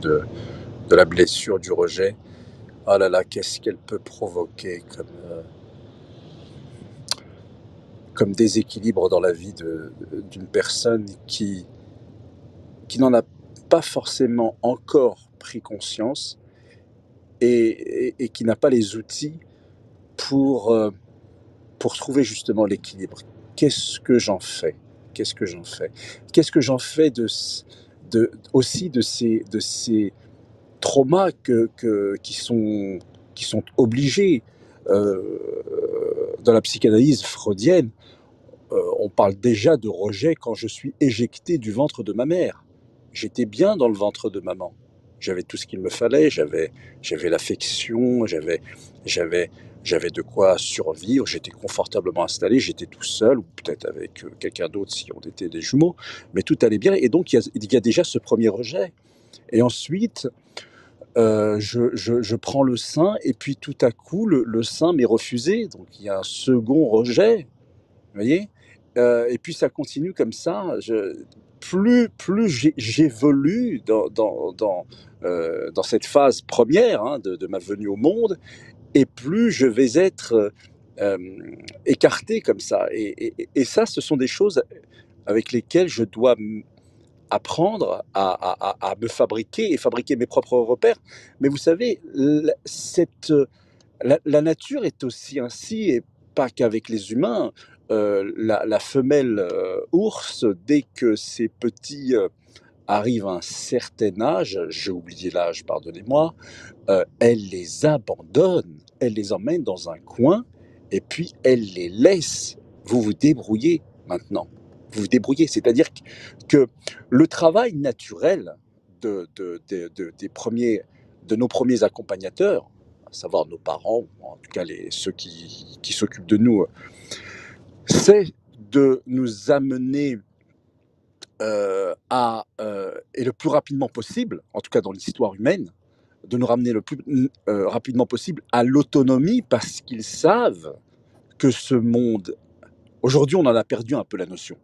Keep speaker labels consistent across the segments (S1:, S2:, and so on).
S1: de, de la blessure, du rejet. Oh là là, qu'est-ce qu'elle peut provoquer comme déséquilibre dans la vie d'une personne qui n'en a pas forcément encore pris conscience et qui n'a pas les outils pour, euh, pour trouver justement l'équilibre. Qu'est-ce que j'en fais? Qu'est-ce que j'en fais? Qu'est-ce que j'en fais aussi de ces traumas qui sont obligés dans la psychanalyse freudienne? On parle déjà de rejet quand je suis éjecté du ventre de ma mère. J'étais bien dans le ventre de maman. J'avais tout ce qu'il me fallait, j'avais l'affection, j'avais, j'avais de quoi survivre, j'étais confortablement installé, j'étais tout seul, ou peut-être avec quelqu'un d'autre si on était des jumeaux, mais tout allait bien. Et donc il y a déjà ce premier rejet. Et ensuite, je prends le sein, et puis tout à coup, le sein m'est refusé. Donc il y a un second rejet. Vous voyez? Et puis ça continue comme ça. Plus j'évolue dans cette phase première, hein, de ma venue au monde, et plus je vais être écarté comme ça. Et ça, ce sont des choses avec lesquelles je dois apprendre à me fabriquer et fabriquer mes propres repères. Mais vous savez, la nature est aussi ainsi, et pas qu'avec les humains. La femelle ours, dès que ses petits arrivent à un certain âge, j'ai oublié l'âge, pardonnez-moi, elle les abandonne, elle les emmène dans un coin, et puis elle les laisse. Vous vous débrouillez maintenant. Vous vous débrouillez. C'est-à-dire que le travail naturel de nos premiers accompagnateurs, à savoir nos parents, ou en tout cas ceux qui s'occupent de nous, c'est de nous amener et le plus rapidement possible, en tout cas dans l'histoire humaine, de nous ramener le plus rapidement possible à l'autonomie, parce qu'ils savent que ce monde, aujourd'hui on en a perdu un peu la notion,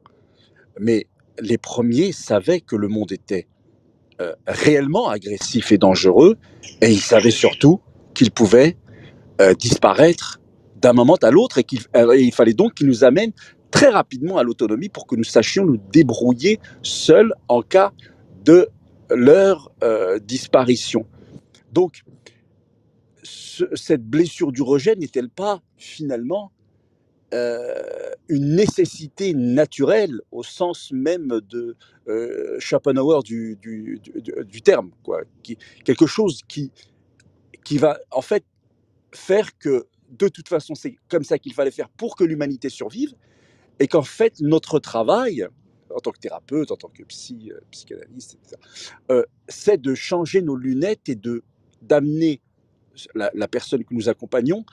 S1: mais les premiers savaient que le monde était réellement agressif et dangereux, et ils savaient surtout qu'il pouvait disparaître d'un moment à l'autre, et il fallait donc qu'ils nous amènent très rapidement à l'autonomie pour que nous sachions nous débrouiller seuls en cas de leur disparition. Donc, cette blessure du rejet n'est-elle pas finalement une nécessité naturelle au sens même de Schopenhauer du terme, quoi, quelque chose qui va en fait faire que de toute façon c'est comme ça qu'il fallait faire pour que l'humanité survive, et qu'en fait notre travail en tant que thérapeute, en tant que psychanalyste, etc., c'est de changer nos lunettes et d'amener la personne que nous accompagnons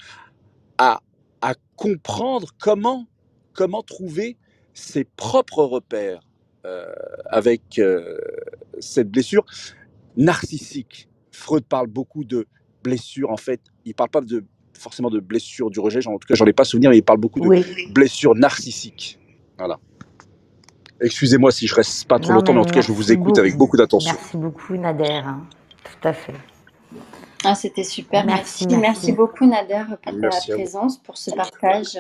S1: à, à comprendre comment trouver ses propres repères avec cette blessure narcissique. Freud parle beaucoup de blessures, en fait. Il ne parle pas forcément de blessure du rejet, en tout cas, j'en ai pas souvenir, mais il parle beaucoup de
S2: Oui.
S1: blessures narcissiques. Voilà. Excusez-moi si je reste pas trop
S2: Non,
S1: longtemps, mais
S2: mais
S1: en tout cas, je vous écoute
S2: beaucoup.
S1: avec beaucoup d'attention.
S2: Merci beaucoup, Nader. Tout à fait.
S3: Ah, c'était super,
S2: Merci,
S3: merci beaucoup Nader pour ta
S1: Merci à vous.
S3: présence, pour ce partage.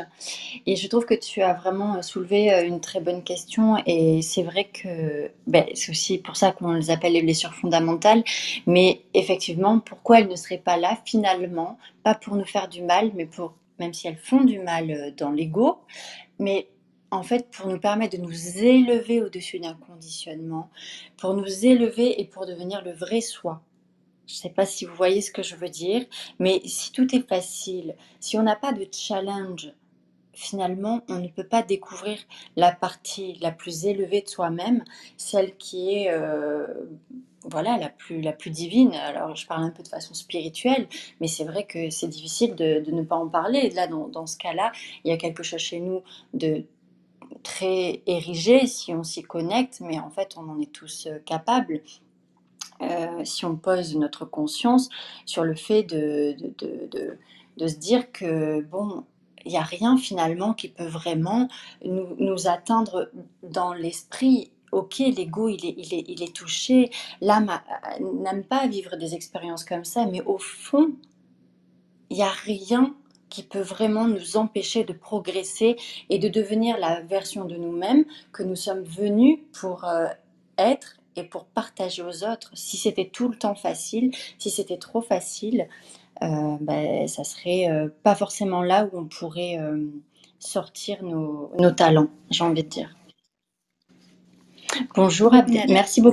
S3: Et je trouve que tu as vraiment soulevé une très bonne question. Et c'est vrai que c'est aussi pour ça qu'on les appelle les blessures fondamentales. Mais effectivement, pourquoi elles ne seraient pas là finalement, pas pour nous faire du mal, mais même si elles font du mal dans l'ego, mais en fait pour nous permettre de nous élever au-dessus d'un conditionnement, pour nous élever et pour devenir le vrai soi. Je ne sais pas si vous voyez ce que je veux dire, mais si tout est facile, si on n'a pas de challenge, finalement, on ne peut pas découvrir la partie la plus élevée de soi-même, celle qui est voilà, la plus divine. Alors, je parle un peu de façon spirituelle, mais c'est vrai que c'est difficile de ne pas en parler. Et là, dans ce cas-là, il y a quelque chose chez nous de très érigé si on s'y connecte, mais en fait, on en est tous capables. Si on pose notre conscience sur le fait de se dire que, bon, il n'y a rien finalement qui peut vraiment nous atteindre dans l'esprit ok, l'ego, il est touché, l'âme n'aime pas vivre des expériences comme ça, mais au fond, il n'y a rien qui peut vraiment nous empêcher de progresser et de devenir la version de nous-mêmes que nous sommes venus pour être et pour partager aux autres. Si c'était tout le temps facile, si c'était trop facile, ça serait pas forcément là où on pourrait sortir nos talents, j'ai envie de dire. Bonjour Abdel, merci beaucoup.